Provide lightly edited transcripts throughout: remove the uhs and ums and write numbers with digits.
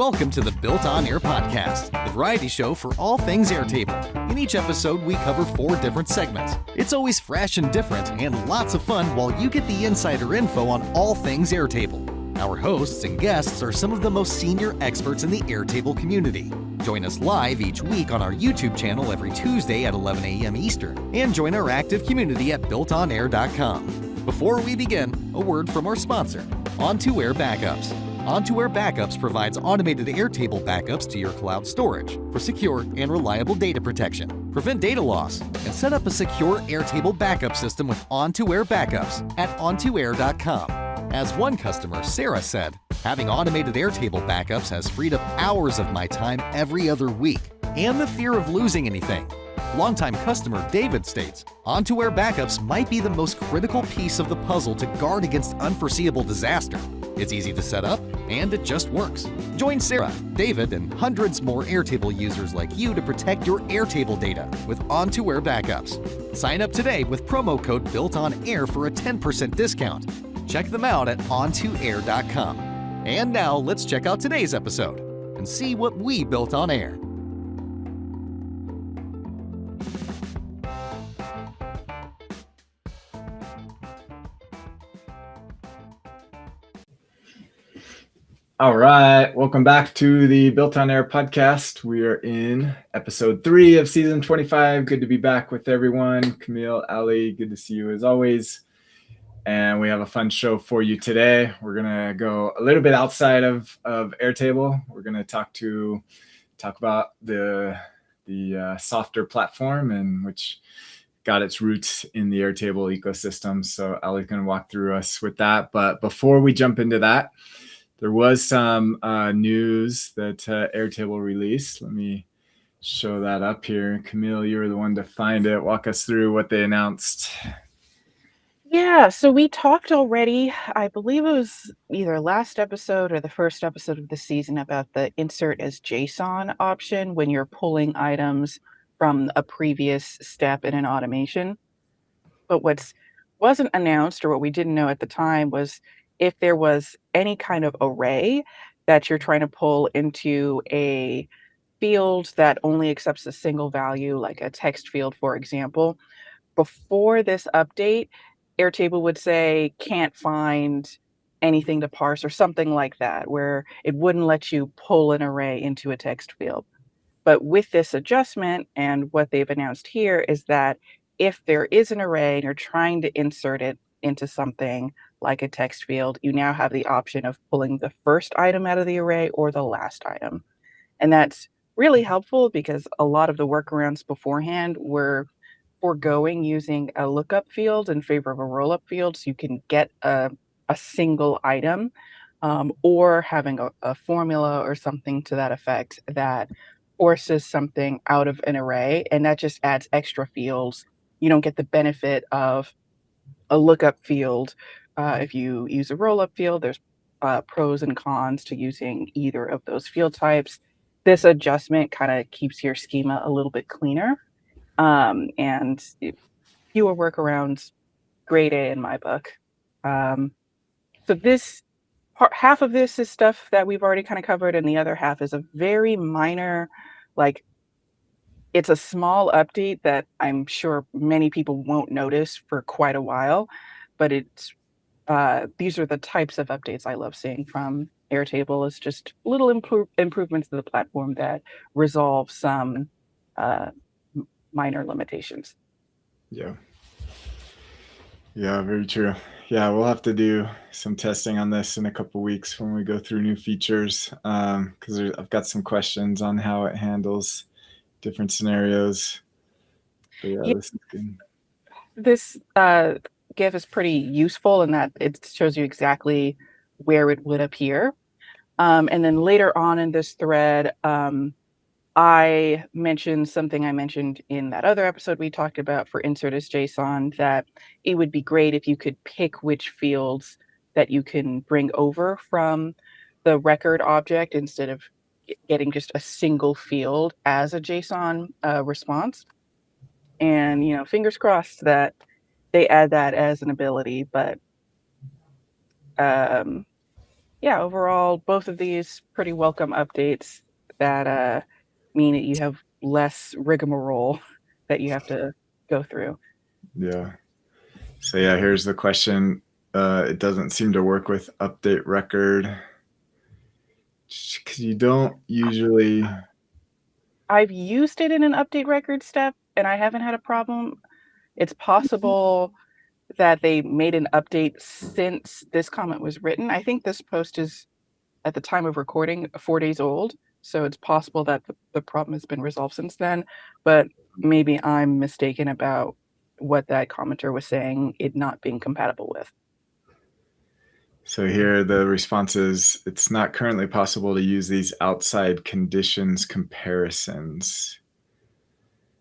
Welcome to the BuiltOnAir podcast, the variety show for all things Airtable. In each episode, we cover 4 different segments. It's always fresh and different, and lots of fun while you get the insider info on all things Airtable. Our hosts and guests are some of the most senior experts in the Airtable community. Join us live each week on our YouTube channel every Tuesday at 11 a.m. Eastern, and join our active community at BuiltOnAir.com. Before we begin, a word from our sponsor, On2Air Backups. On2Air Backups provides automated Airtable backups to your cloud storage for secure and reliable data protection. Prevent data loss and set up a secure Airtable backup system with On2Air Backups at On2Air.com. As one customer, Sarah, said, having automated Airtable backups has freed up hours of my time every other week and the fear of losing anything. Longtime customer David states, On2Air Backups might be the most critical piece of the puzzle to guard against unforeseeable disaster. It's easy to set up, and it just works. Join Sarah, David, and hundreds more Airtable users like you to protect your Airtable data with On2Air Backups. Sign up today with promo code BuiltOnAir for a 10% discount. Check them out at On2Air.com. And now let's check out today's episode and see what we built on air. All right, welcome back to the BuiltOnAir podcast. We are in episode 3 of season 25. Good to be back with everyone. Camille, Ali, good to see you as always. And we have a fun show for you today. We're gonna go a little bit outside of Airtable. We're gonna talk about the Softr platform, and which got its roots in the Airtable ecosystem. So Ali's gonna walk through us with that. But before we jump into that, there was some news that Airtable released. Let me show that up here. Camille, you were the one to find it. Walk us through what they announced. Yeah, so we talked already, I believe it was either last episode or the first episode of the season, about the insert as JSON option when you're pulling items from a previous step in an automation. But what wasn't announced, or what we didn't know at the time, was if there was any kind of array that you're trying to pull into a field that only accepts a single value, like a text field, for example. Before this update, Airtable would say can't find anything to parse or something like that, where it wouldn't let you pull an array into a text field. But with this adjustment, and what they've announced here, is that if there is an array and you're trying to insert it into something like a text field, you now have the option of pulling the first item out of the array or the last item. And that's really helpful because a lot of the workarounds beforehand were foregoing using a lookup field in favor of a rollup field, so you can get a single item, or having a formula or something to that effect that forces something out of an array, and that just adds extra fields. You don't get the benefit of a lookup field. If you use a rollup field, there's pros and cons to using either of those field types. This adjustment kind of keeps your schema a little bit cleaner, and fewer workarounds. Grade A in my book. So this half of this is stuff that we've already kind of covered, and the other half is a very minor, it's a small update that I'm sure many people won't notice for quite a while, but these are the types of updates I love seeing from Airtable. Is just little improvements to the platform that resolve some minor limitations. Yeah, very true. Yeah, we'll have to do some testing on this in a couple weeks when we go through new features, because I've got some questions on how it handles different scenarios. But yeah, this is good. This GIF is pretty useful in that it shows you exactly where it would appear. And then later on in this thread, I mentioned something I mentioned in that other episode we talked about for insert as JSON, that it would be great if you could pick which fields that you can bring over from the record object instead of getting just a single field as a JSON response. And, fingers crossed that they add that as an ability. But yeah, overall, both of these pretty welcome updates that mean that you have less rigmarole that you have to go through. Yeah. So yeah, here's the question. It doesn't seem to work with update record because you don't usually. I've used it in an update record step and I haven't had a problem. It's possible that they made an update since this comment was written. I think this post is, at the time of recording, 4 days old. So it's possible that the problem has been resolved since then. But maybe I'm mistaken about what that commenter was saying it not being compatible with. So here the response is, it's not currently possible to use these outside conditions comparisons.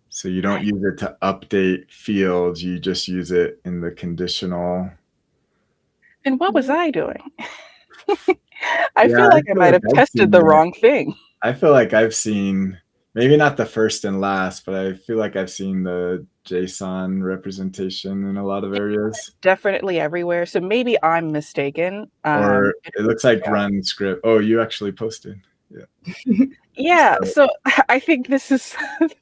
So you don't use it to update fields, you just use it in the conditional. And what was I doing? I Yeah, feel like I might have tested the wrong thing. I feel like I've seen, maybe not the first and last, but I feel like I've seen the JSON representation in a lot of areas. Definitely everywhere. So maybe I'm mistaken. Or it looks like run script. Oh, you actually posted. Yeah. Yeah, so I think this is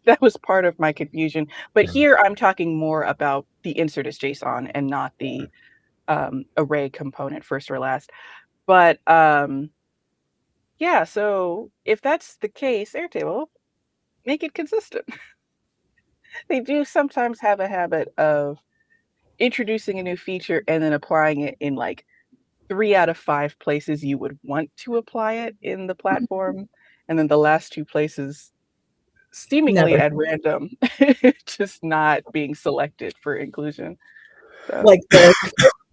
that was part of my confusion. But here I'm talking more about the insert as JSON and not the array component first or last. But yeah, so if that's the case, Airtable, make it consistent. They do sometimes have a habit of introducing a new feature and then applying it in like 3 out of 5 places you would want to apply it in the platform, and then the last 2 places seemingly Never. at random, just not being selected for inclusion. So Like the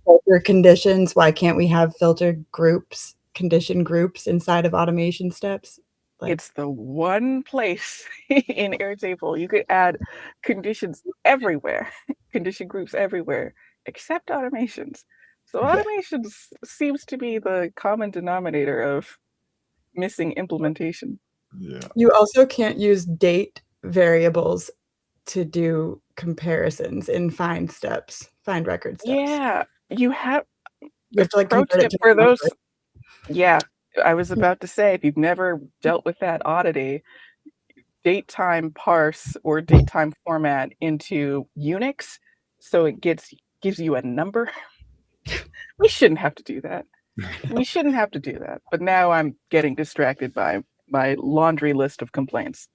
filter conditions, why can't we have filter groups, condition groups inside of automation steps? Like, it's the one place in Airtable you could add conditions everywhere, condition groups everywhere, except automations. So automations seems to be the common denominator of missing implementation. Yeah. you also can't use date variables to do comparisons in find record steps. Yeah, you have You have to like pro convert it tip to for a number. those. Yeah, I was about to say, if you've never dealt with that oddity, date time parse or date time format into Unix, so it gives you a number. We shouldn't have to do that. We shouldn't have to do that. But now I'm getting distracted by my laundry list of complaints.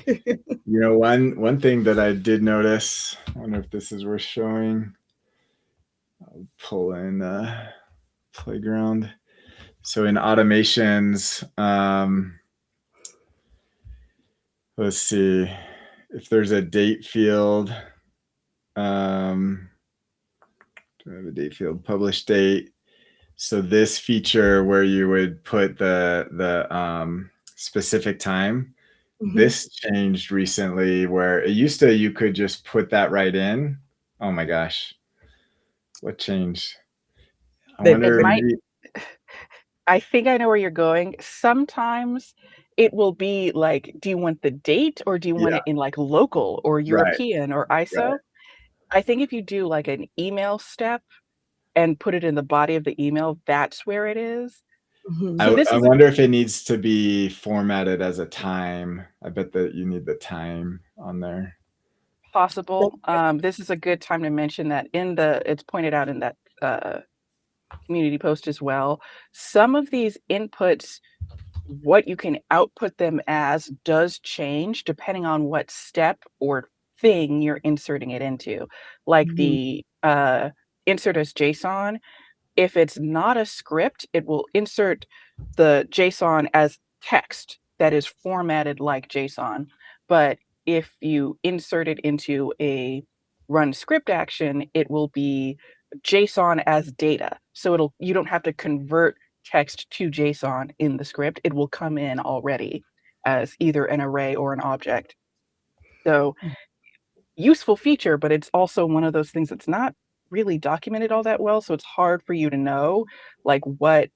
You know, one thing that I did notice, I wonder if this is worth showing. I'll pull in Playground. So in automations, let's see if there's a date field. Do I have a date field? Publish date. So this feature where you would put the specific time, this changed recently where it used to, you could just put that right in. Oh my gosh. What changed? I wonder. I think I know where you're going. Sometimes it will be like, do you want the date or do you want it in like local or European or ISO? Right. I think if you do like an email step and put it in the body of the email, that's where it is. So I wonder if it needs to be formatted as a time. I bet that you need the time on there. Possible. This is a good time to mention that it's pointed out in that community post as well. Some of these inputs, what you can output them as does change depending on what step or thing you're inserting it into. Like the insert as JSON, if it's not a script, it will insert the JSON as text that is formatted like JSON. But if you insert it into a run script action, it will be JSON as data. So you don't have to convert text to JSON in the script. It will come in already as either an array or an object. So useful feature, but it's also one of those things that's not really documented all that well. So it's hard for you to know like what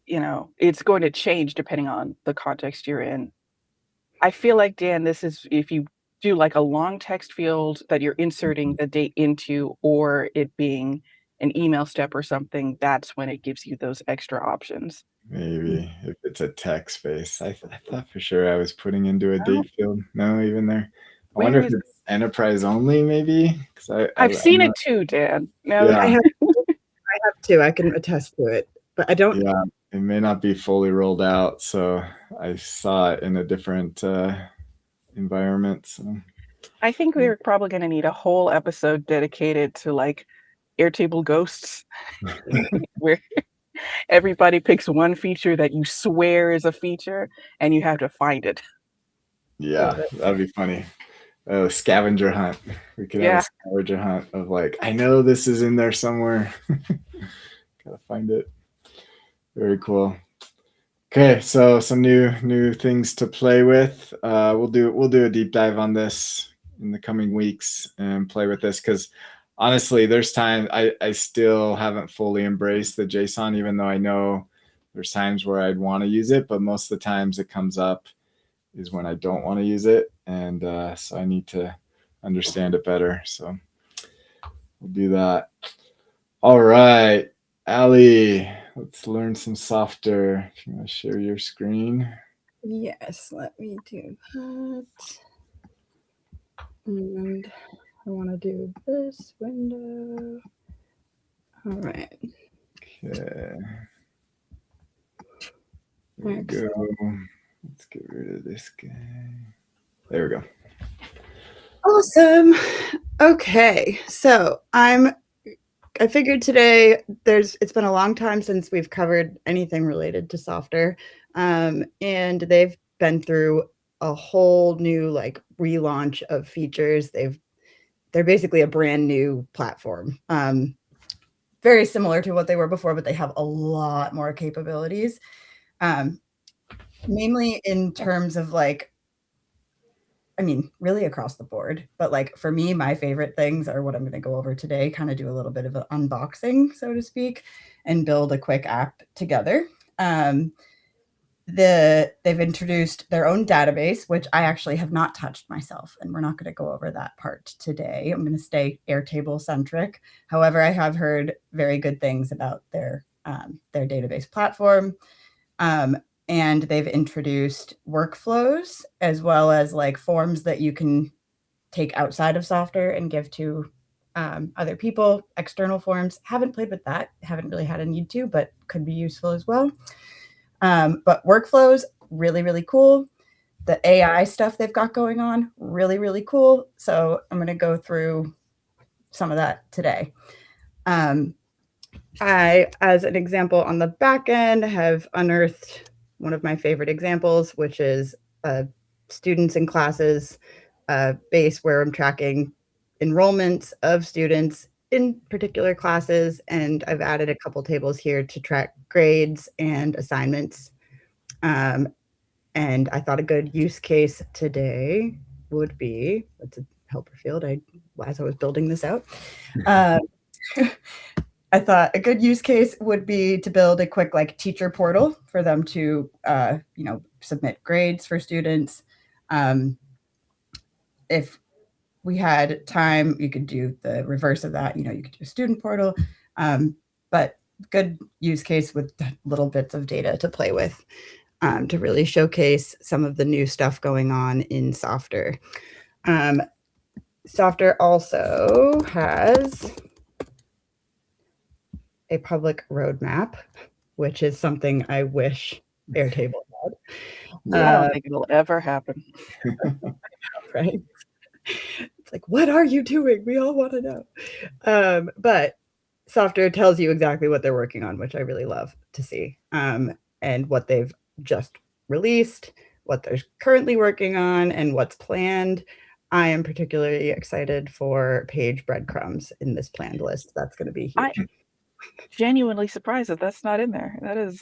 it's going to change depending on the context you're in. I feel like, Dan, this is if you do like a long text field that you're inserting the date into, or it being an email step or something, that's when it gives you those extra options. Maybe if it's a text space. I thought for sure I was putting into a Oh, date field. No, even there. I where wonder if is it? it's enterprise only, maybe. Because I've I'm seen it not. too, Dan. Now that I Yeah, you, have two. I can attest to it, but I don't. yeah. It may not be fully rolled out, so I saw it in a different environment. So I think we're probably going to need a whole episode dedicated to like Airtable ghosts, where everybody picks one feature that you swear is a feature and you have to find it. yeah, that'd be funny. A scavenger hunt. We could have a Yeah. scavenger hunt of like, I know this is in there somewhere. Gotta find it. Very cool. Okay, so some new things to play with. We'll do a deep dive on this in the coming weeks and play with this because honestly, there's time I still haven't fully embraced the JSON, even though I know there's times where I'd want to use it, but most of the times it comes up is when I don't want to use it, and so I need to understand it better. So we'll do that. All right, Allie, let's learn some Softr. If you want to share your screen. Yes, let me do that. And I want to do this window. All right. Okay. There we go. Let's get rid of this guy. There we go. Awesome. Okay, so I figured today it's been a long time since we've covered anything related to Softr, and they've been through a whole new like relaunch of features. They're basically a brand new platform, very similar to what they were before, but they have a lot more capabilities, mainly in terms of like, I mean, really across the board. But like for me, my favorite things are what I'm going to go over today, kind of do a little bit of an unboxing, so to speak, and build a quick app together. They've introduced their own database, which I actually have not touched myself, and we're not going to go over that part today. I'm going to stay Airtable centric. However, I have heard very good things about their database platform. And they've introduced workflows as well as like forms that you can take outside of Softr and give to other people, external forms. Haven't played with that. Haven't really had a need to, but could be useful as well. But workflows, really, really cool. The AI stuff they've got going on, really, really cool. So I'm going to go through some of that today. I, as an example on the back end, have unearthed one of my favorite examples, which is students in classes base where I'm tracking enrollments of students in particular classes. And I've added a couple tables here to track grades and assignments. And I thought a good use case today would be, that's a helper field, as I was building this out. I thought a good use case would be to build a quick like teacher portal for them to, submit grades for students. If we had time, you could do the reverse of that. You could do a student portal, but good use case with little bits of data to play with to really showcase some of the new stuff going on in Softr. Softr also has a public roadmap, which is something I wish Airtable had. I don't think it'll ever happen. Right? It's like, what are you doing? We all want to know. But Softr tells you exactly what they're working on, which I really love to see, and what they've just released, what they're currently working on, and what's planned. I am particularly excited for page breadcrumbs in this planned list. That's going to be huge. I'm genuinely surprised that that's not in there. That is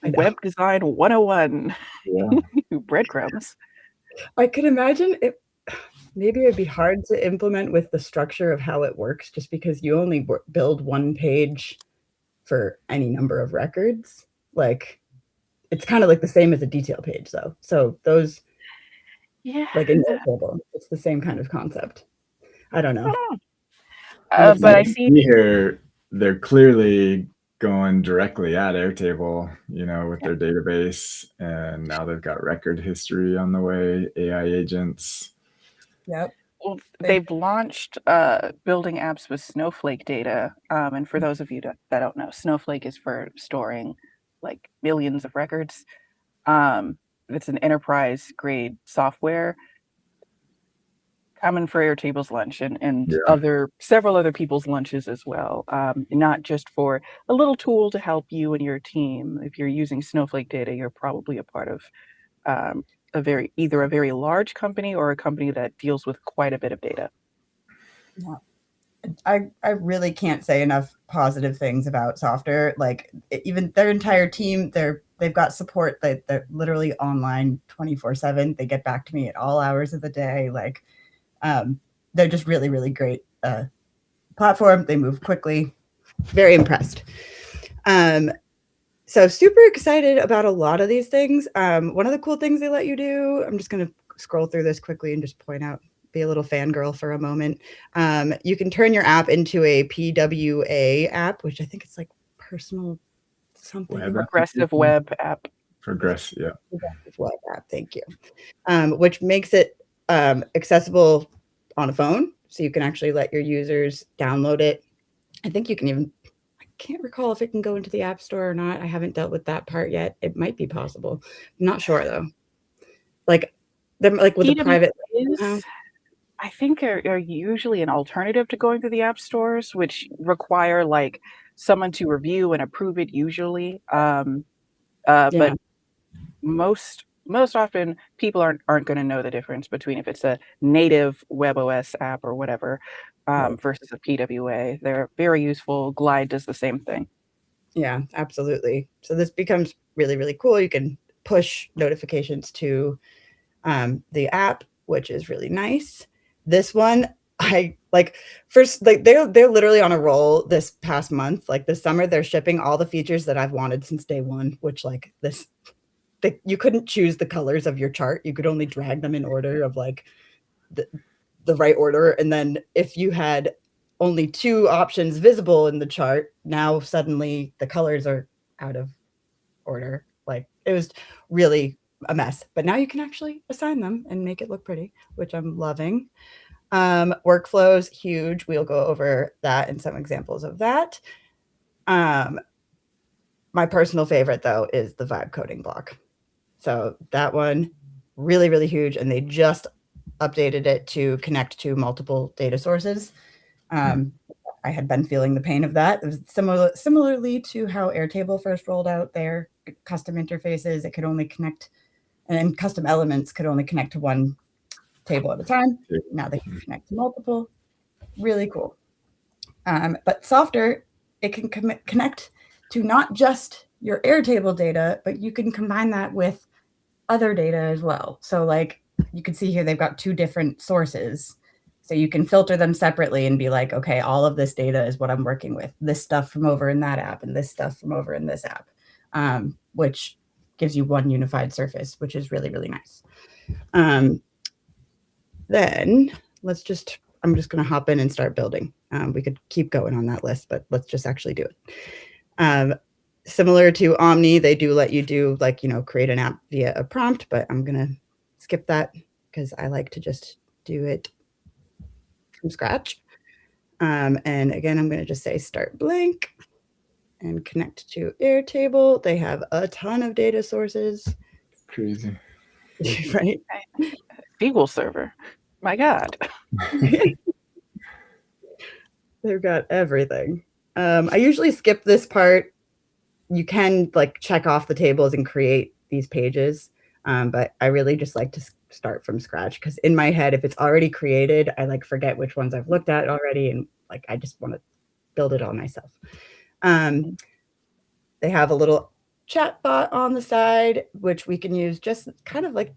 web design 101. Yeah. Breadcrumbs. I could imagine it. Maybe it'd be hard to implement with the structure of how it works, just because you only build one page for any number of records. Like, it's kind of like the same as a detail page, though. So those, like in Airtable, it's the same kind of concept. I don't know. But I see here they're clearly going directly at Airtable, with their database, and now they've got record history on the way, AI agents. Yep. Well, they've launched building apps with Snowflake data. And for those of you that don't know, Snowflake is for storing like millions of records. It's an enterprise grade software coming for Airtable's lunch and several other people's lunches as well. Not just for a little tool to help you and your team. If you're using Snowflake data, you're probably a part of either a very large company or a company that deals with quite a bit of data. Yeah. I really can't say enough positive things about Softr. Like even their entire team, they've got support. They're literally online 24/7. They get back to me at all hours of the day. Like they're just really, really great platform. They move quickly. Very impressed. So super excited about a lot of these things. One of the cool things they let you do, I'm just going to scroll through this quickly and just point out, be a little fangirl for a moment. You can turn your app into a PWA app, which I think it's like personal something. Progressive web app. Progressive web app, thank you. Which makes it accessible on a phone. So you can actually let your users download it. I think you can even, I can't recall if it can go into the App Store or not. I haven't dealt with that part yet. It might be possible. I'm not sure though. Like with the private, I think are usually an alternative to going to the app stores, which require like someone to review and approve it usually. But most often people aren't going to know the difference between if it's a native WebOS app or whatever versus a PWA. They're very useful. Glide does the same thing. Yeah, absolutely. So this becomes really, really cool. You can push notifications to the app, which is really nice. This one, I like first, like they're literally on a roll this past month. Like this summer, they're shipping all the features that I've wanted since day one, which like this, you couldn't choose the colors of your chart. You could only drag them in order of like the right order. And then if you had only two options visible in the chart, now suddenly the colors are out of order. Like it was really a mess, but now you can actually assign them and make it look pretty, which I'm loving. Workflows, huge. We'll go over that and some examples of that. My personal favorite though is the vibe coding block. So that one really, really huge. And they just updated it to connect to multiple data sources. I had been feeling the pain of that. It was similarly to how Airtable first rolled out their custom interfaces. It could only connect, and custom elements could only connect to one table at a time. Now they can connect to multiple. Really cool. But Softr, it can connect to not just your Airtable data, but you can combine that with other data as well. So like you can see here, they've got two different sources. So you can filter them separately and be like, okay, all of this data is what I'm working with. This stuff from over in that app and this stuff from over in this app, which gives you one unified surface, which is really, really nice. Then I'm just going to hop in and start building. We could keep going on that list, but let's just actually do it. Similar to Omni, they do let you do like, create an app via a prompt, but I'm going to skip that because I like to just do it from scratch. And again, I'm going to just say start blank and connect to Airtable. They have a ton of data sources. Crazy. Right? SQL Server. My God. They've got everything. I usually skip this part. You can like check off the tables and create these pages. But I really just like to start from scratch because in my head, if it's already created, I like forget which ones I've looked at already. And like, I just want to build it all myself. They have a little chat bot on the side, which we can use just kind of like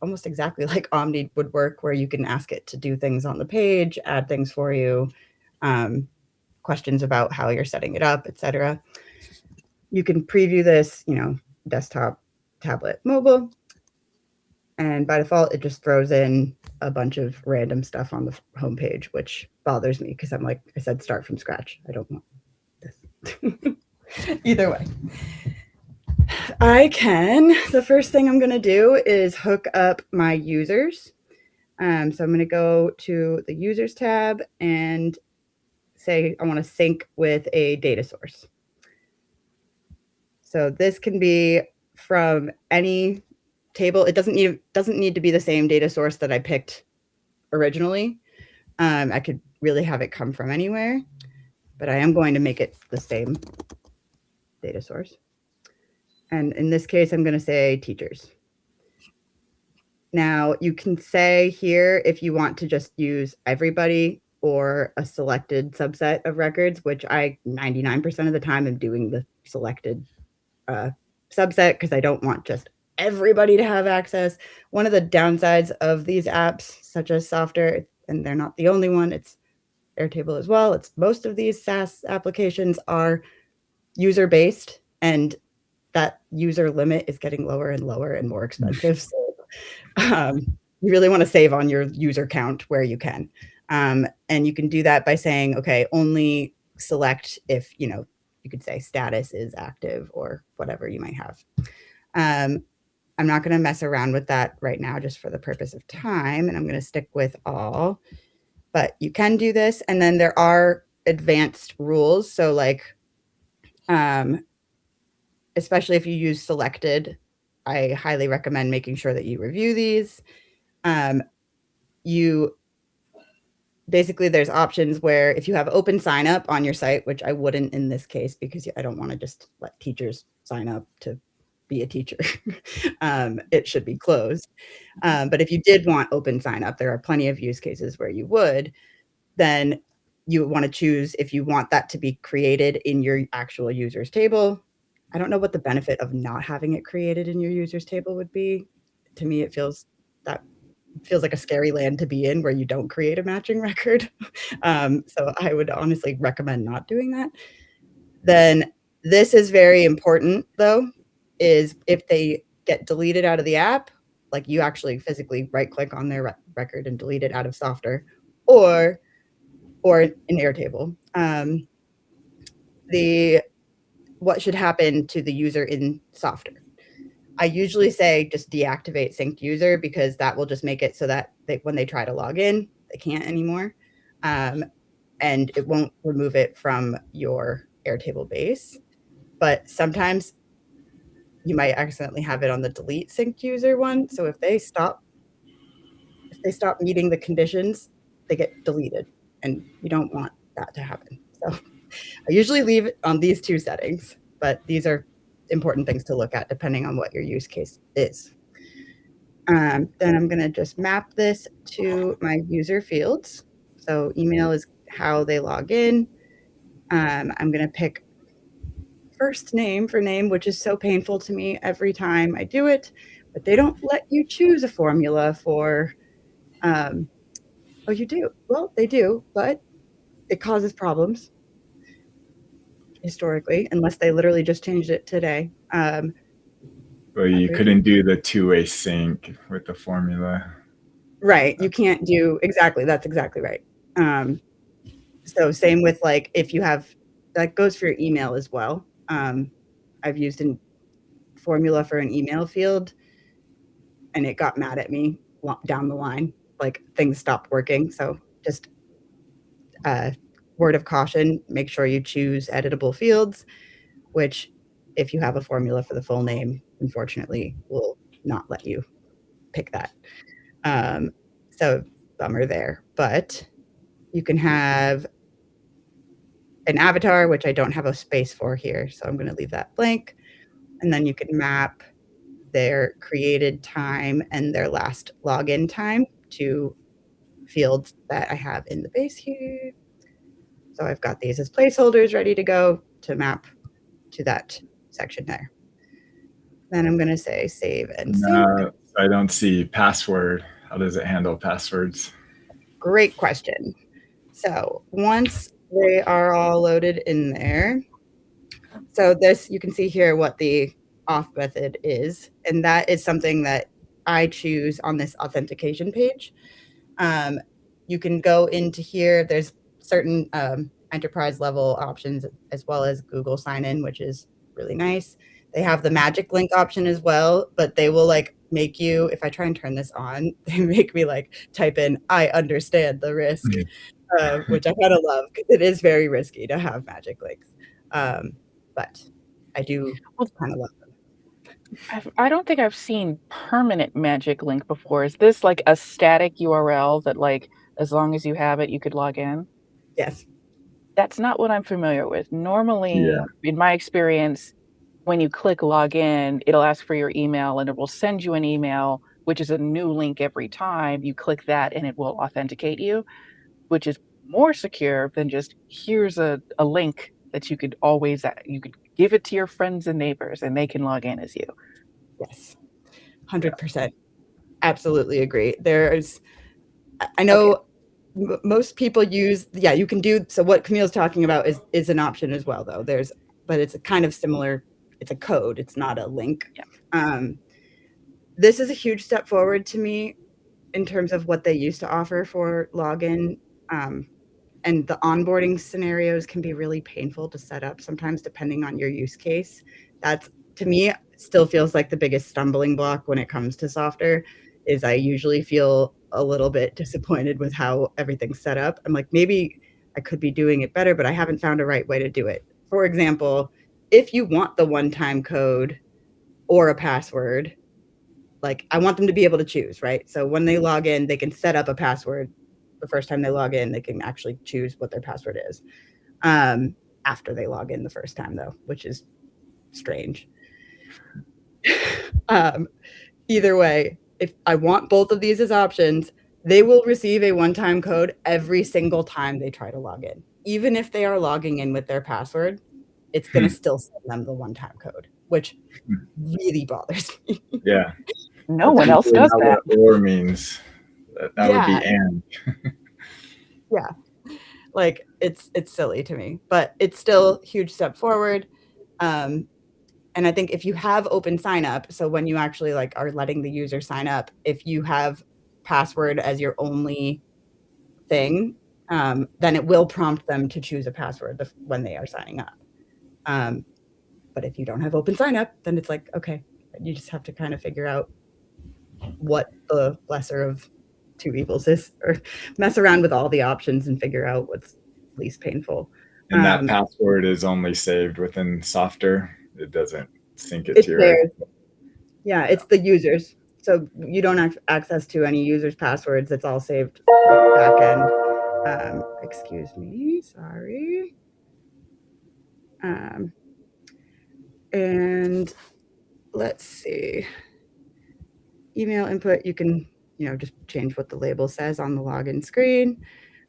almost exactly like Omni would work, where you can ask it to do things on the page, add things for you, questions about how you're setting it up, etc. You can preview this, desktop, tablet, mobile. And by default, it just throws in a bunch of random stuff on the homepage, which bothers me because I'm like, I said, start from scratch. I don't Either way. The first thing I'm going to do is hook up my users. So I'm going to go to the users tab and say I want to sync with a data source. So this can be from any table. It doesn't need to be the same data source that I picked originally. I could really have it come from anywhere, but I am going to make it the same data source. And in this case, I'm going to say teachers. Now you can say here if you want to just use everybody or a selected subset of records, which I 99% of the time am doing the selected subset because I don't want just everybody to have access. One of the downsides of these apps, such as Softr, and they're not the only one, it's Airtable as well. It's most of these SaaS applications are user-based, and that user limit is getting lower and lower and more expensive. So you really want to save on your user count where you can. And you can do that by saying, okay, only select if, you could say status is active or whatever you might have. I'm not going to mess around with that right now just for the purpose of time, and I'm going to stick with all. But you can do this, and then there are advanced rules. So like, especially if you use selected, I highly recommend making sure that you review these. Basically, there's options where if you have open sign up on your site, which I wouldn't in this case because I don't want to just let teachers sign up to be a teacher. It should be closed. But if you did want open sign up, there are plenty of use cases where you would. Then you want to choose if you want that to be created in your actual users table. I don't know what the benefit of not having it created in your users table would be. To me, it feels like a scary land to be in where you don't create a matching record. So I would honestly recommend not doing that. Then this is very important though, is if they get deleted out of the app, like you actually physically right click on their record and delete it out of Softr or in Airtable. What should happen to the user in Softr? I usually say just deactivate synced user because that will just make it so that when they try to log in, they can't anymore. And it won't remove it from your Airtable base. But sometimes you might accidentally have it on the delete synced user one. So if they stop meeting the conditions, they get deleted. And you don't want that to happen. So I usually leave it on these two settings, but these are important things to look at depending on what your use case is. Then I'm going to just map this to my user fields. So email is how they log in. I'm going to pick first name for name, which is so painful to me every time I do it, but they don't let you choose a formula for, oh, you do? Well, they do, but it causes problems historically, unless they literally just changed it today. Well, you couldn't do the two-way sync with the formula. Right. You can't do exactly. That's exactly right. So same with like, if you have, that goes for your email as well. I've used a formula for an email field and it got mad at me down the line, like things stopped working. So just word of caution, make sure you choose editable fields, which if you have a formula for the full name, unfortunately, will not let you pick that. So bummer there, but you can have an avatar, which I don't have a space for here. So I'm going to leave that blank. And then you can map their created time and their last login time to fields that I have in the base here. So I've got these as placeholders ready to go to map to that section there. Then I'm going to say save and sync. I don't see password. How does it handle passwords? Great question. So once they are all loaded in there, so this, you can see here what the auth method is, and that is something that I choose on this authentication page. You can go into here. There's certain enterprise level options, as well as Google sign-in, which is really nice. They have the magic link option as well, but they will like make you, if I try and turn this on, they make me like type in, I understand the risk, which I kind of love because it is very risky to have magic links. But I do kind of love them. I don't think I've seen permanent magic link before. Is this like a static URL that like as long as you have it, you could log in? Yes. That's not what I'm familiar with. Normally, Yeah. in my experience, when you click login, it'll ask for your email and it will send you an email, which is a new link every time. You click that and it will authenticate you, which is more secure than just here's a link that you could always you could give it to your friends and neighbors and they can log in as you. Yes. 100%. Absolutely agree. I know most people use, you can do, so what Camille's talking about is an option as well though. But it's a kind of similar, it's a code, it's not a link. Yeah. This is a huge step forward to me in terms of what they used to offer for login. And the onboarding scenarios can be really painful to set up sometimes depending on your use case. That's, to me, still feels like the biggest stumbling block when it comes to Softr, is I usually feel a little bit disappointed with how everything's set up. I'm like, maybe I could be doing it better, but I haven't found a right way to do it. For example, if you want the one-time code or a password, like I want them to be able to choose, right? So when they log in, they can set up a password. The first time they log in, they can actually choose what their password is. After they log in the first time though, which is strange. Either way, if I want both of these as options, they will receive a one-time code every single time they try to log in. Even if they are logging in with their password, it's going to still send them the one-time code, which really bothers me. Yeah. No one else does that. What or means. That would be and. Yeah. Like it's silly to me, but it's still a huge step forward. And I think if you have open sign up, so when you actually like are letting the user sign up, if you have password as your only thing, then it will prompt them to choose a password when they are signing up. But if you don't have open sign up, then it's like, okay, you just have to kind of figure out what the lesser of two evils is, or mess around with all the options and figure out what's least painful. And that password is only saved within Softr. It doesn't sync it to your. Yeah, it's the users. So you don't have access to any users' passwords. It's all saved back end. Excuse me, sorry. And let's see. Email input, you can, just change what the label says on the login screen.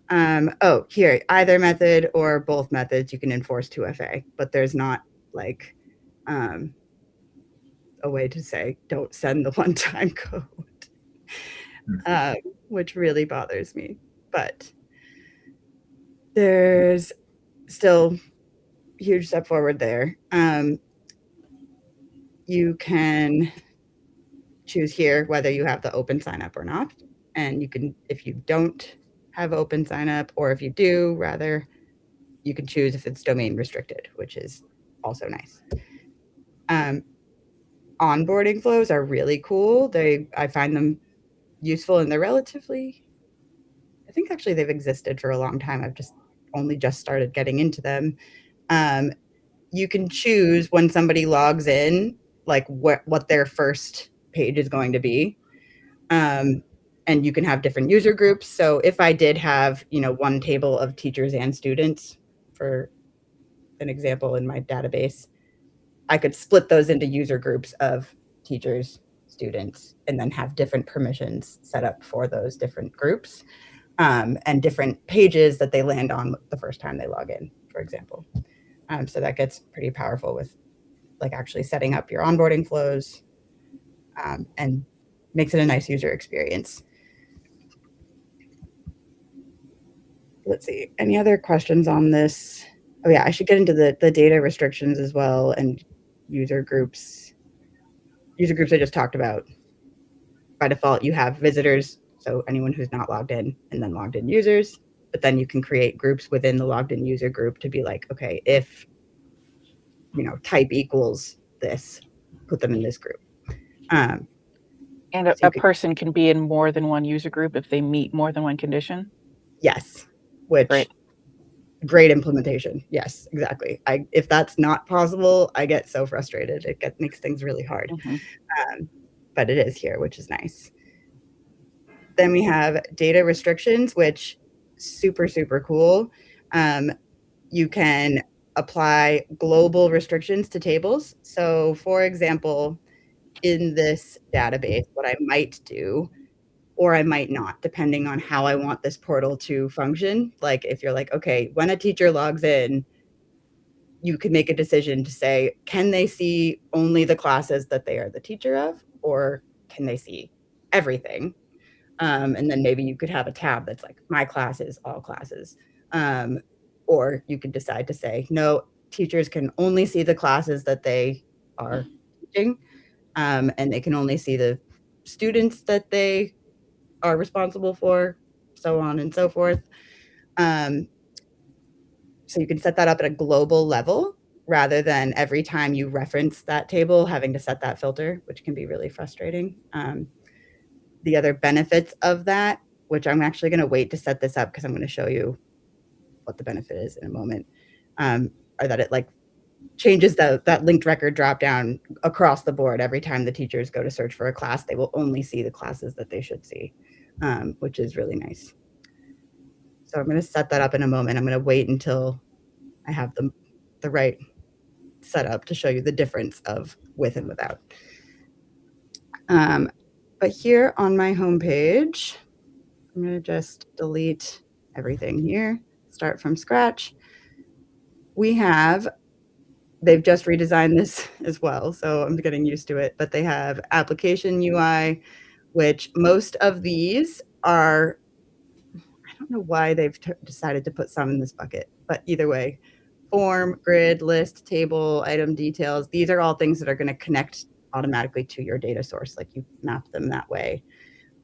Here, either method or both methods, you can enforce 2FA, but there's not like a way to say, don't send the one-time code, which really bothers me. But there's still a huge step forward there. You can choose here whether you have the open sign up or not. And you can, if you don't have open sign up, or if you do, rather, you can choose if it's domain restricted, which is also nice. Onboarding flows are really cool. I find them useful, and they're relatively, I think actually they've existed for a long time. I've only just started getting into them. You can choose when somebody logs in, like what their first page is going to be. And you can have different user groups. So if I did have, one table of teachers and students, for an example, in my database, I could split those into user groups of teachers, students, and then have different permissions set up for those different groups, and different pages that they land on the first time they log in, for example. So that gets pretty powerful with like actually setting up your onboarding flows, and makes it a nice user experience. Let's see, any other questions on this? Oh yeah, I should get into the data restrictions as well, and user groups. User groups I just talked about. By default, you have visitors, so anyone who's not logged in, and then logged in users. But then you can create groups within the logged in user group to be like, okay, if type equals this, put them in this group. And a person can be in more than one user group if they meet more than one condition? Yes, which great implementation. Yes, exactly. If that's not possible, I get so frustrated. It makes things really hard. But it is here, which is nice. Then we have data restrictions, which super, super cool. You can apply global restrictions to tables. So for example, in this database, what I might do, or I might not, depending on how I want this portal to function. Like if you're like, okay, when a teacher logs in, you could make a decision to say, can they see only the classes that they are the teacher of, or can they see everything? And then maybe you could have a tab that's like, my classes, all classes. Or you could decide to say, no, teachers can only see the classes that they are teaching, and they can only see the students that they are responsible for, so on and so forth. So you can set that up at a global level rather than every time you reference that table having to set that filter, which can be really frustrating. The other benefits of that, which I'm actually going to wait to set this up because I'm going to show you what the benefit is in a moment, are that it like changes that linked record dropdown across the board. Every time the teachers go to search for a class, they will only see the classes that they should see, which is really nice. So I'm going to set that up in a moment. I'm going to wait until I have the right setup to show you the difference of with and without. But here on my homepage, I'm going to just delete everything here, start from scratch. They've just redesigned this as well, so I'm getting used to it, but they have application UI, which most of these are, I don't know why they've decided to put some in this bucket, but either way, form, grid, list, table, item details, these are all things that are going to connect automatically to your data source, like you map them that way.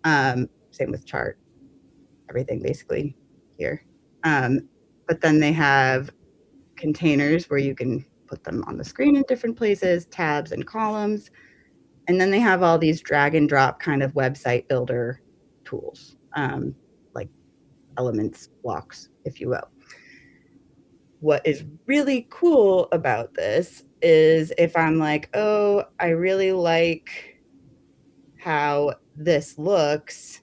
Same with chart, everything basically here. But then they have containers where you can put them on the screen in different places, tabs and columns. And then they have all these drag and drop kind of website builder tools, like elements, blocks, if you will. What is really cool about this is if I'm like, oh, I really like how this looks,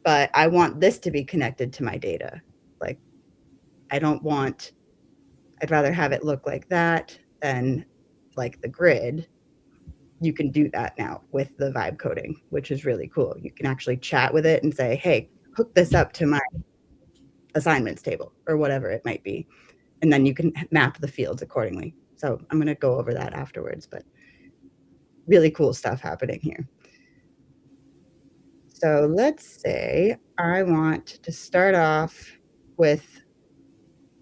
but I want this to be connected to my data. Like, I'd rather have it look like that than like the grid. You can do that now with the vibe coding, which is really cool. You can actually chat with it and say, hey, hook this up to my assignments table or whatever it might be. And then you can map the fields accordingly. So I'm going to go over that afterwards, but really cool stuff happening here. So let's say I want to start off with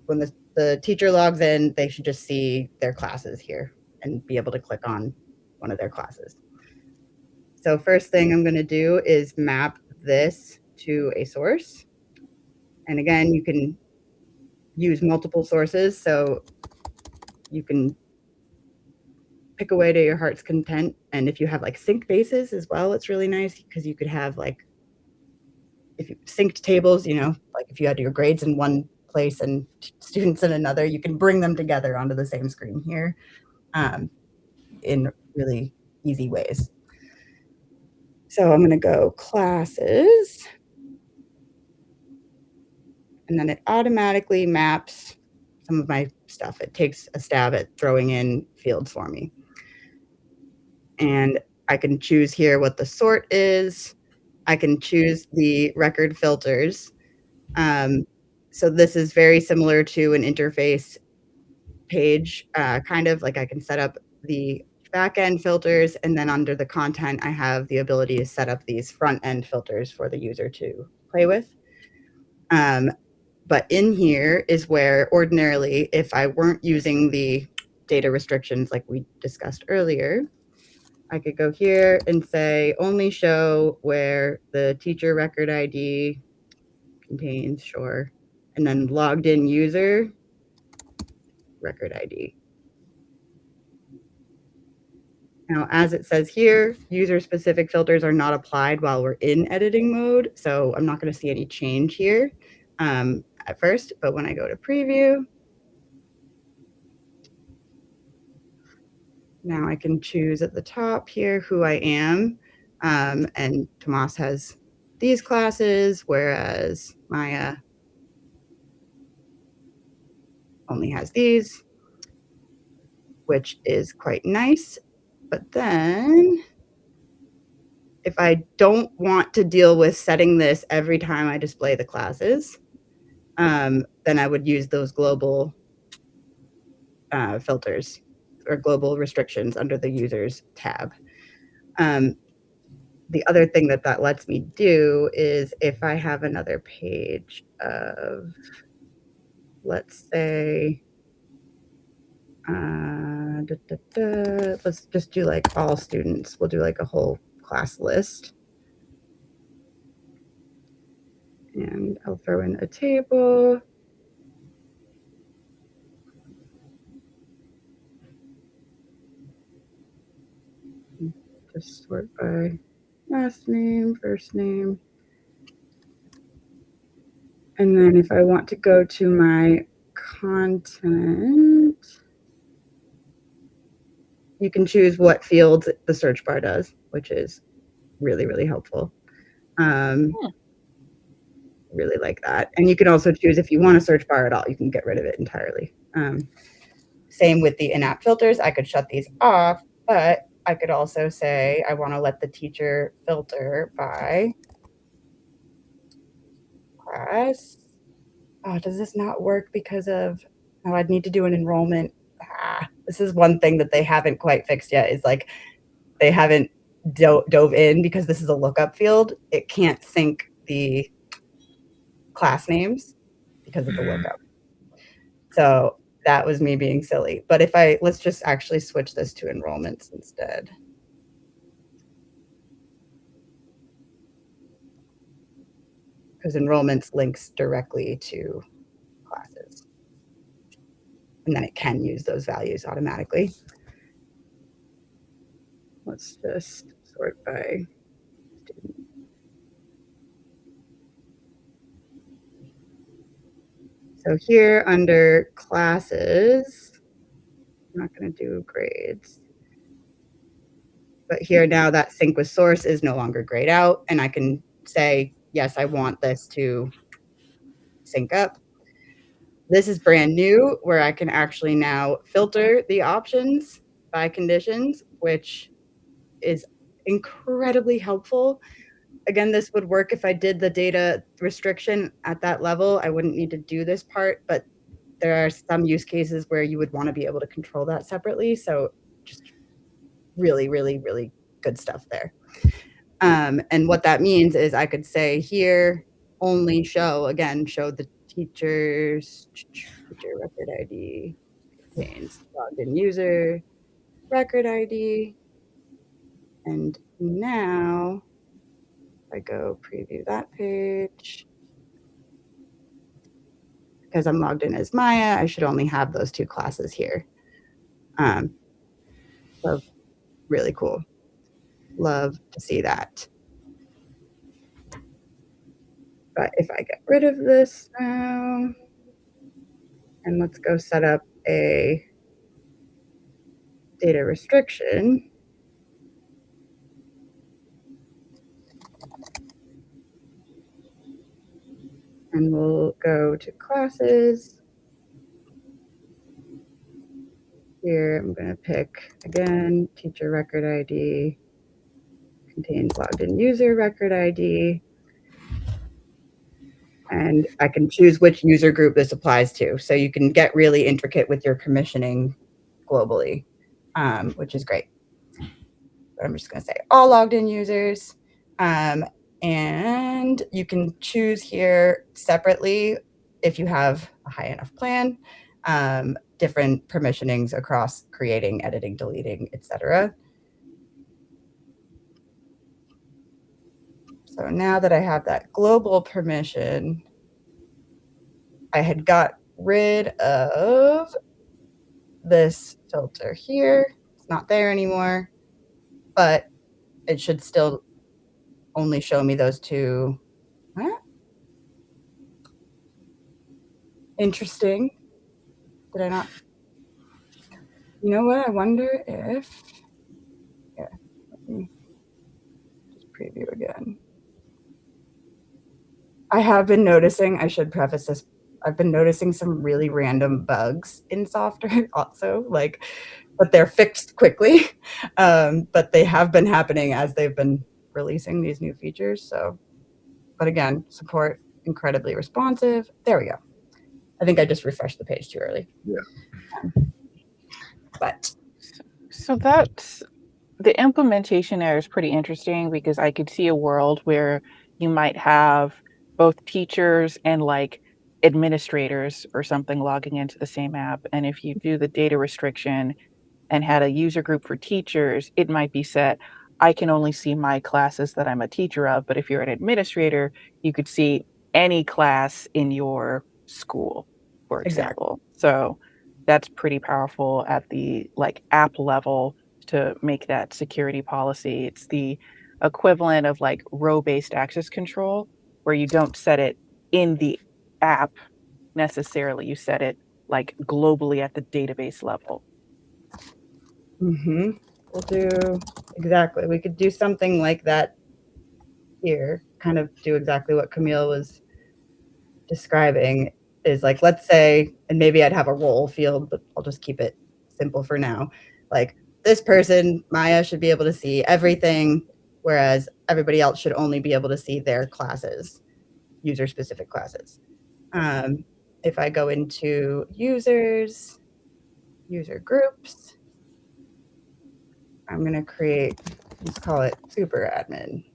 when the teacher logs in, they should just see their classes here and be able to click on one of their classes. So first thing I'm going to do is map this to a source. And again, you can use multiple sources, so you can pick away to your heart's content. And if you have like sync bases as well, it's really nice because you could have like, if you synced tables, like if you had your grades in one place and students in another, you can bring them together onto the same screen here in really easy ways. So I'm going to go classes, and then it automatically maps some of my stuff. It takes a stab at throwing in fields for me. And I can choose here what the sort is. I can choose the record filters. So this is very similar to an interface page, kind of like I can set up the back-end filters, and then under the content, I have the ability to set up these front-end filters for the user to play with. But in here is where ordinarily, if I weren't using the data restrictions like we discussed earlier, I could go here and say only show where the teacher record ID contains, sure, and then logged in user, record ID. Now, as it says here, user-specific filters are not applied while we're in editing mode, so I'm not going to see any change here at first, but when I go to preview, now I can choose at the top here who I am, and Tomas has these classes, whereas Maya only has these, which is quite nice. But then if I don't want to deal with setting this every time I display the classes, then I would use those global filters or global restrictions under the users tab. The other thing that lets me do is if I have another page of, let's say, let's just do like all students. We'll do like a whole class list. And I'll throw in a table. Just sort by last name, first name. And then if I want to go to my content, you can choose what fields the search bar does, which is really, really helpful. Really like that. And you can also choose if you want a search bar at all, you can get rid of it entirely. Same with the in-app filters. I could shut these off, but I could also say I want to let the teacher filter by class. Oh, does this not work because of, oh, I'd need to do an enrollment. This is one thing that they haven't quite fixed yet, is like they haven't dove in, because this is a lookup field. It can't sync the class names because of the lookup. So that was me being silly. But if let's just actually switch this to enrollments instead. Because enrollments links directly to classes. And then it can use those values automatically. Let's just sort by student. So here under classes, I'm not going to do grades. But here now that sync with source is no longer grayed out, and I can say, yes, I want this to sync up. This is brand new, where I can actually now filter the options by conditions, which is incredibly helpful. Again, this would work if I did the data restriction at that level. I wouldn't need to do this part, but there are some use cases where you would want to be able to control that separately. So just really, really, really good stuff there. And what that means is I could say here, only show the teacher record ID contains logged in user record ID. And now I go preview that page. Because I'm logged in as Maya, I should only have those two classes here. So really cool. Love to see that. But if I get rid of this now, and let's go set up a data restriction. And we'll go to classes. Here, I'm going to pick, again, teacher record ID contains logged in user record ID. And I can choose which user group this applies to. So you can get really intricate with your permissioning globally, which is great. But I'm just going to say all logged in users. And you can choose here separately, if you have a high enough plan, different permissionings across creating, editing, deleting, etc. So now that I have that global permission, I had got rid of this filter here. It's not there anymore, but it should still only show me those two. Huh? Interesting. Did I not? You know what? I wonder if, yeah, let me just preview again. I have been noticing, I should preface this, I've been noticing some really random bugs in Softr also, like, but they're fixed quickly. But they have been happening as they've been releasing these new features. So, but again, support incredibly responsive. There we go. I think I just refreshed the page too early. Yeah. But So that's the implementation there is pretty interesting because I could see a world where you might have both teachers and like administrators or something logging into the same app. And if you do the data restriction and had a user group for teachers, it might be set, I can only see my classes that I'm a teacher of. But if you're an administrator, you could see any class in your school, for exactly. example. So that's pretty powerful at the like app level to make that security policy. It's the equivalent of like row-based access control, where you don't set it in the app necessarily. You set it like globally at the database level. Mm-hmm. We'll do exactly. We could do something like that here, kind of do exactly what Camille was describing. Is like, let's say, and maybe I'd have a role field, but I'll just keep it simple for now. Like this person, Maya, should be able to see everything, whereas everybody else should only be able to see their classes, user-specific classes. If I go into users, user groups, I'm going to create, let's call it super admin,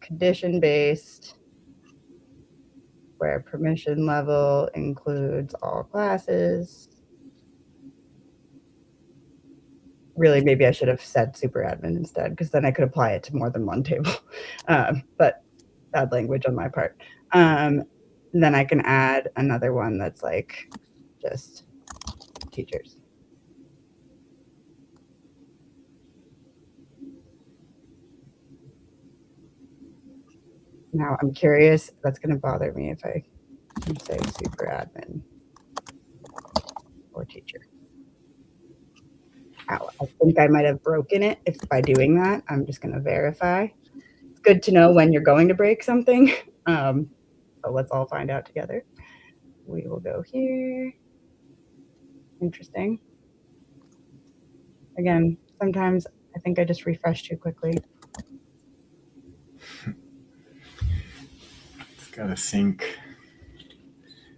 condition-based, where permission level includes all classes. Really, maybe I should have said super admin instead, because then I could apply it to more than one table. But bad language on my part. And then I can add another one that's like just teachers. Now I'm curious, that's going to bother me if I say super admin or teacher. Ow, I think I might have broken it by doing that. I'm just going to verify. It's good to know when you're going to break something. So let's all find out together. We will go here. Interesting. Again, sometimes I think I just refresh too quickly. It's gotta sync.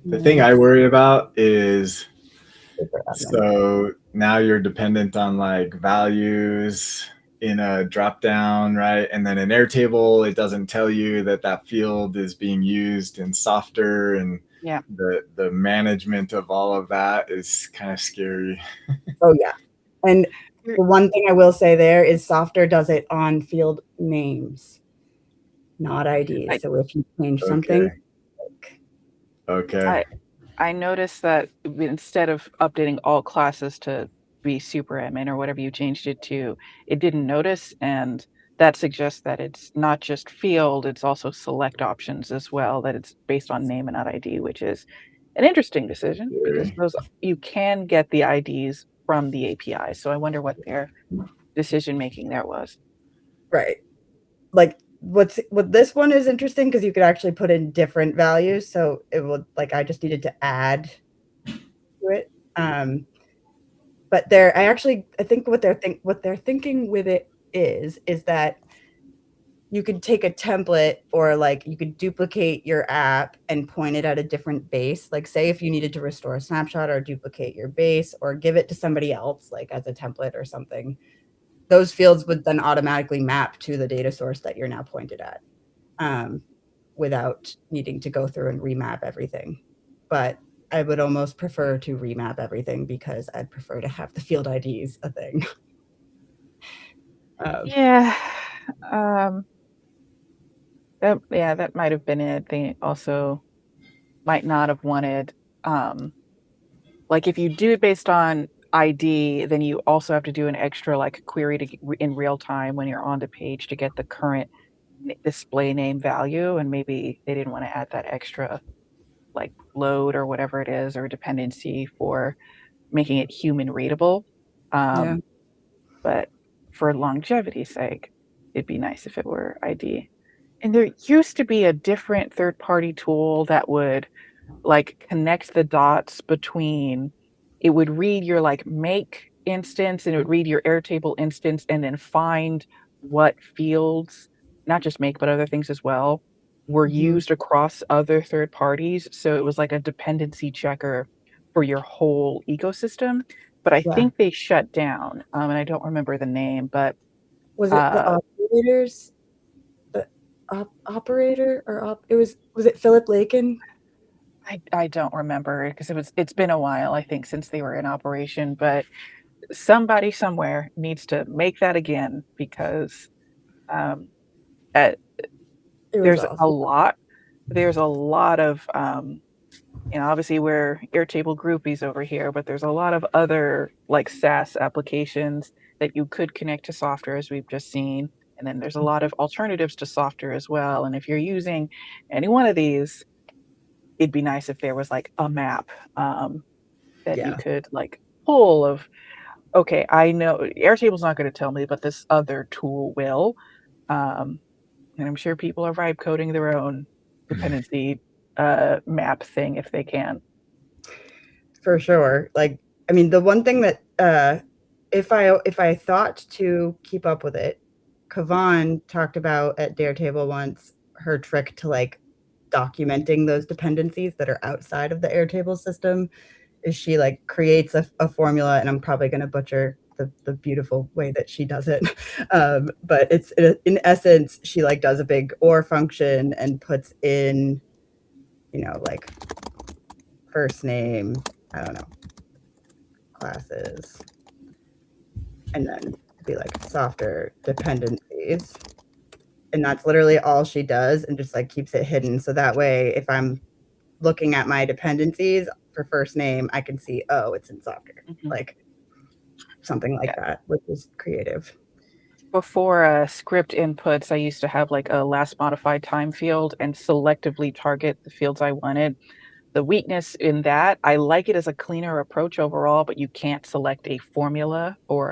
The thing I worry about is, so now you're dependent on like values in a drop down, right? And then in Airtable, it doesn't tell you that that field is being used in Softr, and Yeah. the management of all of that is kind of scary. Oh yeah. And the one thing I will say there is Softr does it on field names, not IDs. So if you change something, Okay. I noticed that instead of updating all classes to be super admin or whatever you changed it to, it didn't notice, and that suggests that it's not just field, it's also select options as well, that it's based on name and not ID, which is an interesting decision because those you can get the IDs from the API. So I wonder what their decision making there was. right. Like what this one is interesting because you could actually put in different values. So it would, like, I just needed to add to it. But I think what they're thinking with it is that you could take a template, or like you could duplicate your app and point it at a different base. Like say if you needed to restore a snapshot or duplicate your base or give it to somebody else, like as a template or something, those fields would then automatically map to the data source that you're now pointed at, without needing to go through and remap everything. But I would almost prefer to remap everything because I'd prefer to have the field IDs a thing. Yeah. That might have been it. They also might not have wanted, like if you do it based on ID, then you also have to do an extra like query to in real time when you're on the page to get the current display name value. And maybe they didn't want to add that extra like load or whatever it is or dependency for making it human readable. Yeah. But for longevity's sake, it'd be nice if it were ID. And there used to be a different third party tool that would like connect the dots between it would read your like make instance and it would read your Airtable instance and then find what fields, not just make, but other things as well, were Mhm. used across other third parties. So it was like a dependency checker for your whole ecosystem. But I Yeah. think they shut down, and I don't remember the name, but Was it the uh, operators? The operator or was it Philip Lakin? I don't remember because it's been a while, I think, since they were in operation. But somebody somewhere needs to make that again because um, uh, It was there's a awesome. lot. There's a lot of obviously we're Airtable groupies over here, but there's a lot of other like SaaS applications that you could connect to Softr as we've just seen. And then there's a lot of alternatives to Softr as well. And if you're using any one of these, it'd be nice if there was like a map that you Yeah. could like pull of, okay, I know Airtable's not going to tell me, but this other tool will. Um, and I'm sure people are vibe coding their own dependency map thing if they can. For sure. Like, I mean, the one thing that if I thought to keep up with it, Kavan talked about at Airtable once her trick to like documenting those dependencies that are outside of the Airtable system is she like creates a formula, and I'm probably going to butcher the beautiful way that she does it. But it's in essence, she like does a big OR function and puts in, like first name, I don't know, classes, and then be like Softr dependencies. And that's literally all she does, and just like keeps it hidden. So that way, if I'm looking at my dependencies for first name, I can see, oh, it's in Softr. Mhm. Like something like Yeah. that, which is creative. Before script inputs, I used to have like a last modified time field and selectively target the fields I wanted. The weakness in that, I like it as a cleaner approach overall, but you can't select a formula or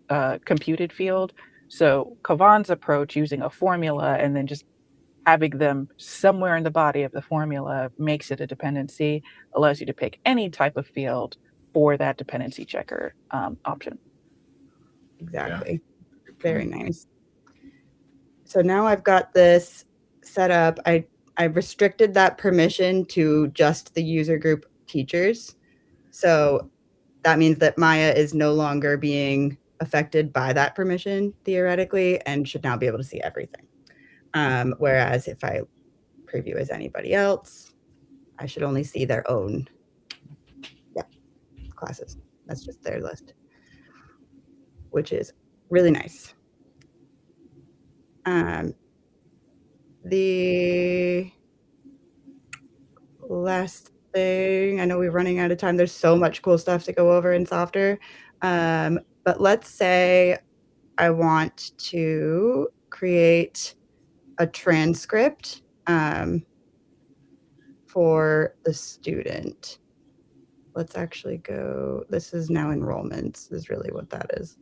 a computed field. So Kavan's approach using a formula and then just having them somewhere in the body of the formula makes it a dependency, allows you to pick any type of field for that dependency checker option. Exactly. Good Very point. nice. So now I've got this set up. I restricted that permission to just the user group teachers. So that means that Maya is no longer being affected by that permission, theoretically, and should now be able to see everything. Whereas if I preview as anybody else, I should only see their own classes. That's just their list, which is really nice. The last thing, I know we're running out of time. There's so much cool stuff to go over in Softr. But let's say I want to create a transcript for the student. Let's actually go. This is now enrollments, is really what that is.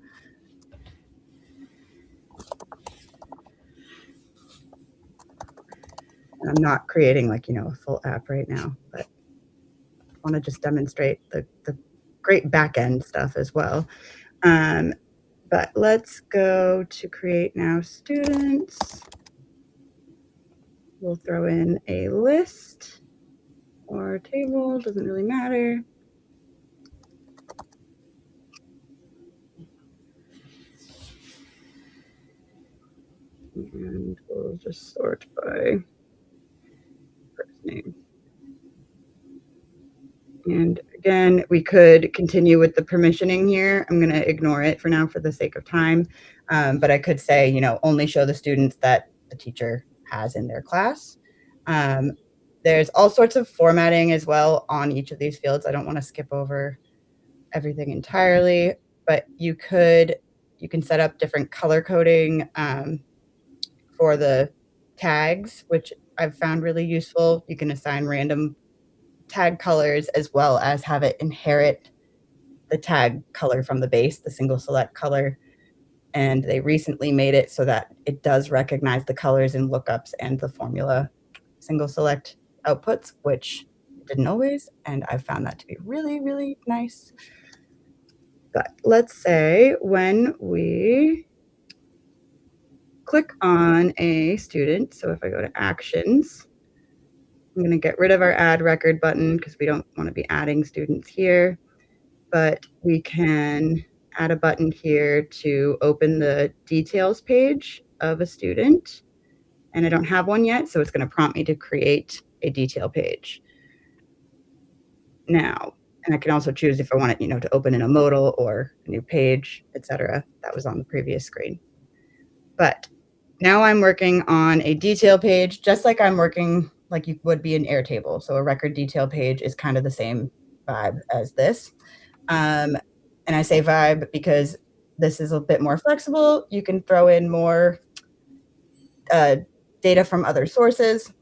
And I'm not creating like, a full app right now, but I want to just demonstrate the great back end stuff as well. But let's go to create now students. We'll throw in a list or table, doesn't really matter. And we'll just sort by first name. And again, we could continue with the permissioning here. I'm going to ignore it for now for the sake of time. But I could say, only show the students that the teacher has in their class. There's all sorts of formatting as well on each of these fields. I don't want to skip over everything entirely, but you can set up different color coding for the tags, which I've found really useful. You can assign random tag colors as well as have it inherit the tag color from the base, the single select color. And they recently made it so that it does recognize the colors in lookups and the formula single select outputs, which it didn't always, and I found that to be really, really nice. But let's say when we click on a student, so if I go to actions, I'm going to get rid of our add record button because we don't want to be adding students here, but we can add a button here to open the details page of a student. And I don't have one yet, so it's going to prompt me to create a detail page. Now, and I can also choose if I want it, to open in a modal or a new page, etc. That was on the previous screen. But now I'm working on a detail page, just like I'm working like you would be in Airtable. So a record detail page is kind of the same vibe as this. And I say vibe because this is a bit more flexible. You can throw in more data from other sources.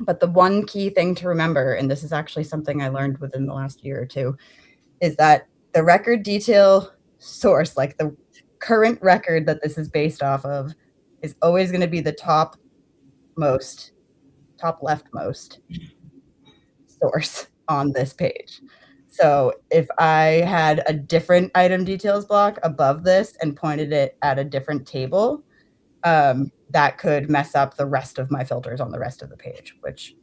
But the one key thing to remember, and this is actually something I learned within the last year or two, is that the record detail source, like the current record that this is based off of, is always going to be the top leftmost source on this page. So if I had a different item details block above this and pointed it at a different table, that could mess up the rest of my filters on the rest of the page, which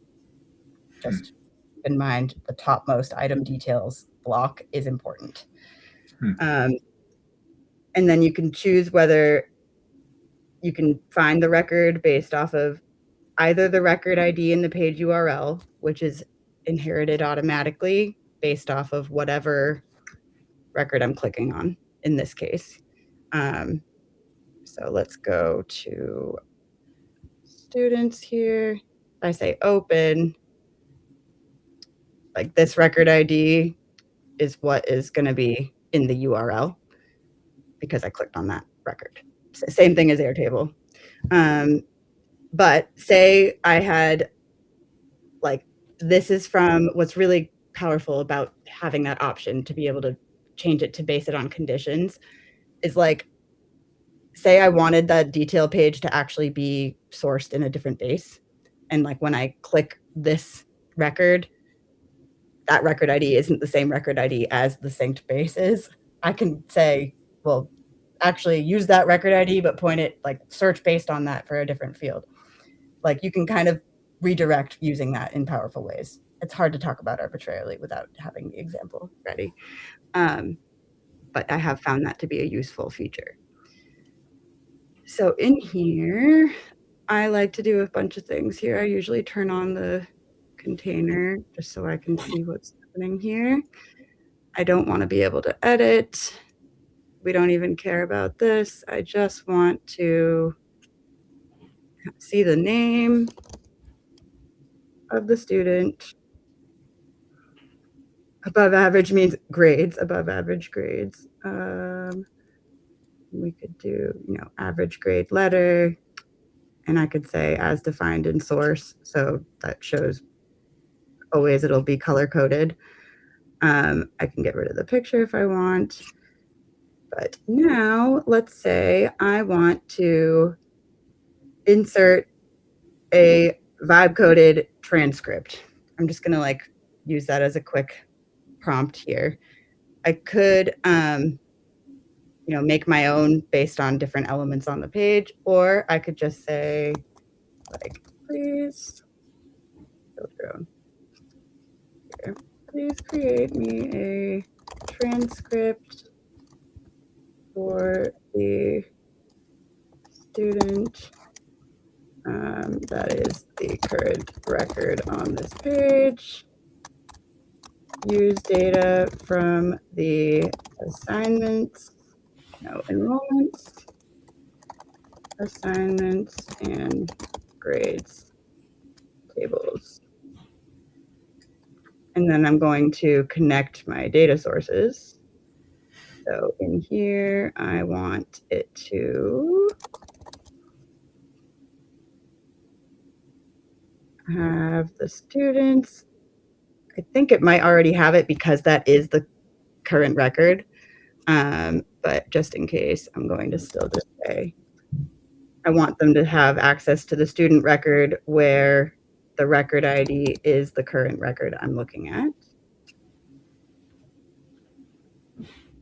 just keep in mind the topmost item details block is important. And then you can choose whether you can find the record based off of either the record ID in the page URL, which is inherited automatically based off of whatever record I'm clicking on in this case. So let's go to students here. I say open, like this record ID is what is going to be in the URL because I clicked on that record. Same thing as Airtable. But say I had, like, this is from what's really powerful about having that option to be able to change it to base it on conditions is, like, say I wanted that detail page to actually be sourced in a different base. And like when I click this record, that record ID isn't the same record ID as the synced base is. I can say, well, actually use that record ID, but point it, like, search based on that for a different field. Like, you can kind of redirect using that in powerful ways. It's hard to talk about arbitrarily without having the example ready. But I have found that to be a useful feature. So in here, I like to do a bunch of things here. I usually turn on the container just so I can see what's happening here. I don't want to be able to edit. We don't even care about this. I just want to see the name of the student. Above average means grades, above average grades. We could do, average grade letter, and I could say as defined in source. So that shows always it'll be color coded. I can get rid of the picture if I want. But now let's say I want to insert a vibe coded transcript. I'm just going to use that as a quick prompt here. I could, make my own based on different elements on the page, or I could just say, please create me a transcript for the student that is the current record on this page. Use data from the assignments, enrollments, assignments, and grades tables. And then I'm going to connect my data sources. So in here, I want it to have the students. I think it might already have it because that is the current record. But just in case, I'm going to still just say, I want them to have access to the student record where the record ID is the current record I'm looking at.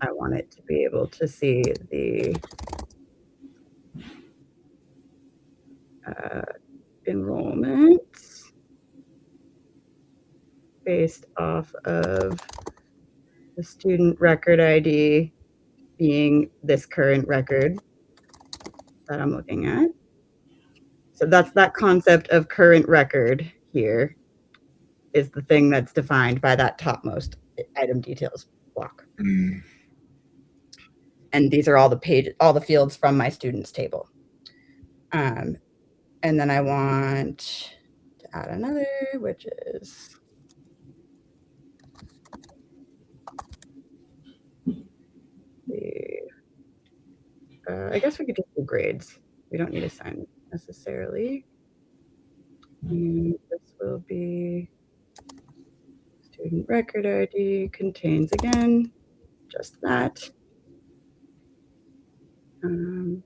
I want it to be able to see the enrollment based off of the student record ID being this current record that I'm looking at. So that's that concept of current record here is the thing that's defined by that topmost item details block. Mm. And these are all the fields from my students table. And then I want to add another, which is I guess we could just do grades. We don't need assignment necessarily. And this will be student record ID contains, again, just that. Enrollments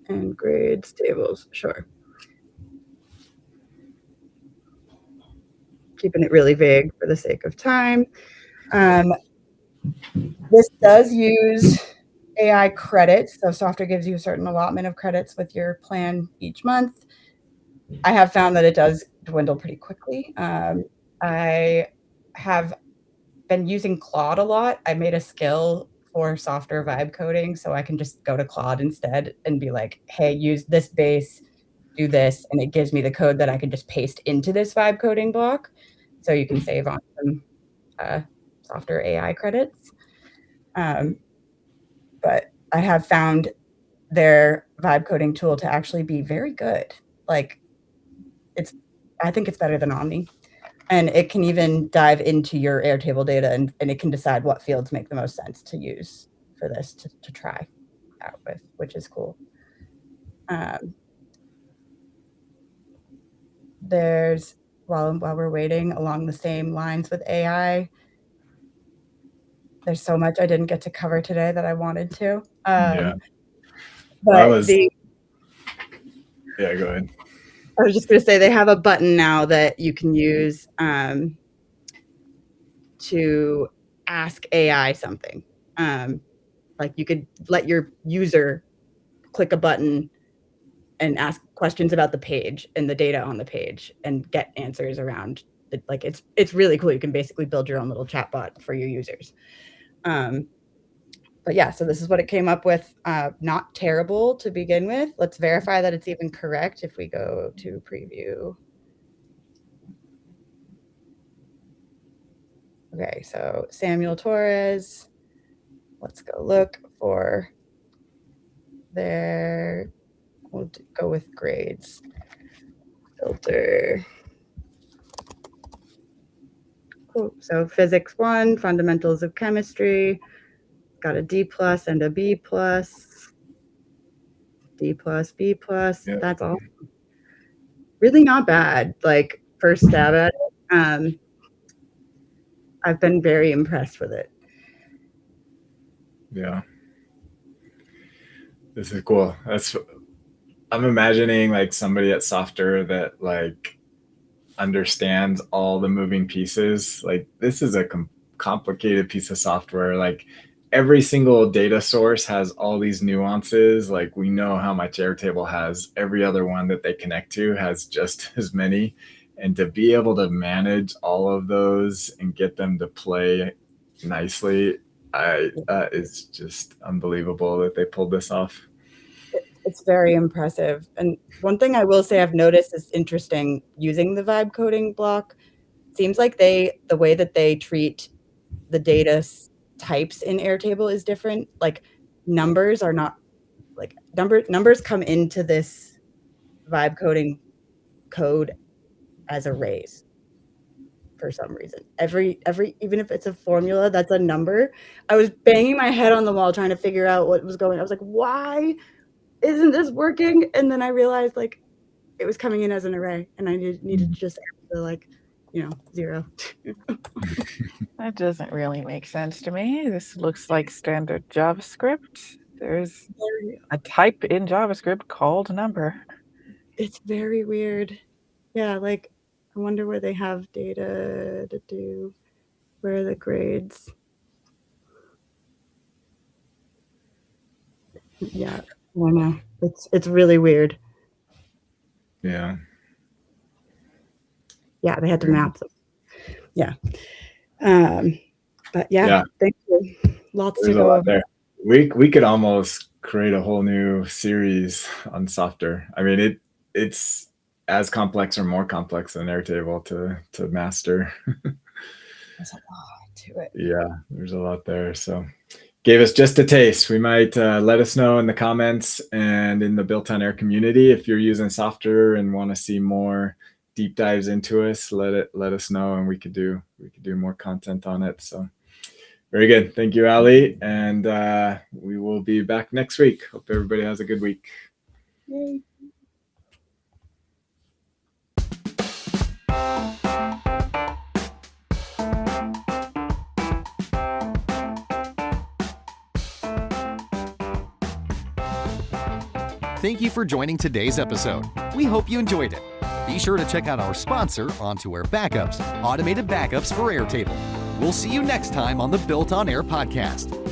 and grades tables, sure. Keeping it really vague for the sake of time. This does use AI credits. So Softr gives you a certain allotment of credits with your plan each month. I have found that it does dwindle pretty quickly. I have been using Claude a lot. I made a skill for Softr vibe coding, so I can just go to Claude instead and be like, hey, use this base, do this, and it gives me the code that I can just paste into this vibe coding block. So you can save on some Softr AI credits. But I have found their vibe coding tool to actually be very good. Like, I think it's better than Omni. And it can even dive into your Airtable data and it can decide what fields make the most sense to use for this to try out with, which is cool. There's, while we're waiting along the same lines with AI, there's so much I didn't get to cover today that I wanted to. Yeah. But yeah, go ahead. I was just going to say they have a button now that you can use to ask AI something. Like you could let your user click a button and ask questions about the page and the data on the page and get answers around it. Like it's really cool. You can basically build your own little chatbot for your users. But yeah, so this is what it came up with. Not terrible to begin with. Let's verify that it's even correct if we go to preview. Okay, so Samuel Torres. Let's go look for their, we'll go with grades. Filter. Cool. So physics 1, fundamentals of chemistry. Got a D+ and a B+. D+, B+. Yep. That's all. Really not bad. Like first stab at it. I've been very impressed with it. Yeah. This is cool. I'm imagining like somebody at Softr that like understands all the moving pieces. Like this is a complicated piece of software. Like every single data source has all these nuances. Like we know how much Airtable has. Every other one that they connect to has just as many. And to be able to manage all of those and get them to play nicely, it's just unbelievable that they pulled this off. It's very impressive. And one thing I will say I've noticed is interesting using the vibe coding block. Seems like the way that they treat the data types in Airtable is different. Like numbers are not like numbers come into this vibe coding code as arrays for some reason. Every even if it's a formula that's a number, I was banging my head on the wall trying to figure out what was going on. I was like, why isn't this working? And then I realized like it was coming in as an array, and I needed to just add the, like, 0. That doesn't really make sense to me. This looks like standard JavaScript. There's a type in JavaScript called number. It's very weird. Yeah, like I wonder where they have data to do. Where are the grades? Yeah, I don't know. It's really weird. Yeah. Yeah, they had to map them. Yeah. But yeah, thank you. Lots There's to go over. there. We could almost create a whole new series on Softr. I mean, it's as complex or more complex than Airtable to master. There's a lot to it. Yeah, there's a lot there. So gave us just a taste. We might let us know in the comments and in the BuiltOnAir community if you're using Softr and want to see more deep dives into us. Let us know, and we could do more content on it. So very good. Thank you, Ali, and we will be back next week. Hope everybody has a good week. Yay. Thank you for joining today's episode. We hope you enjoyed it. Be sure to check out our sponsor, OnToAir Backups, automated backups for Airtable. We'll see you next time on the BuiltOnAir podcast.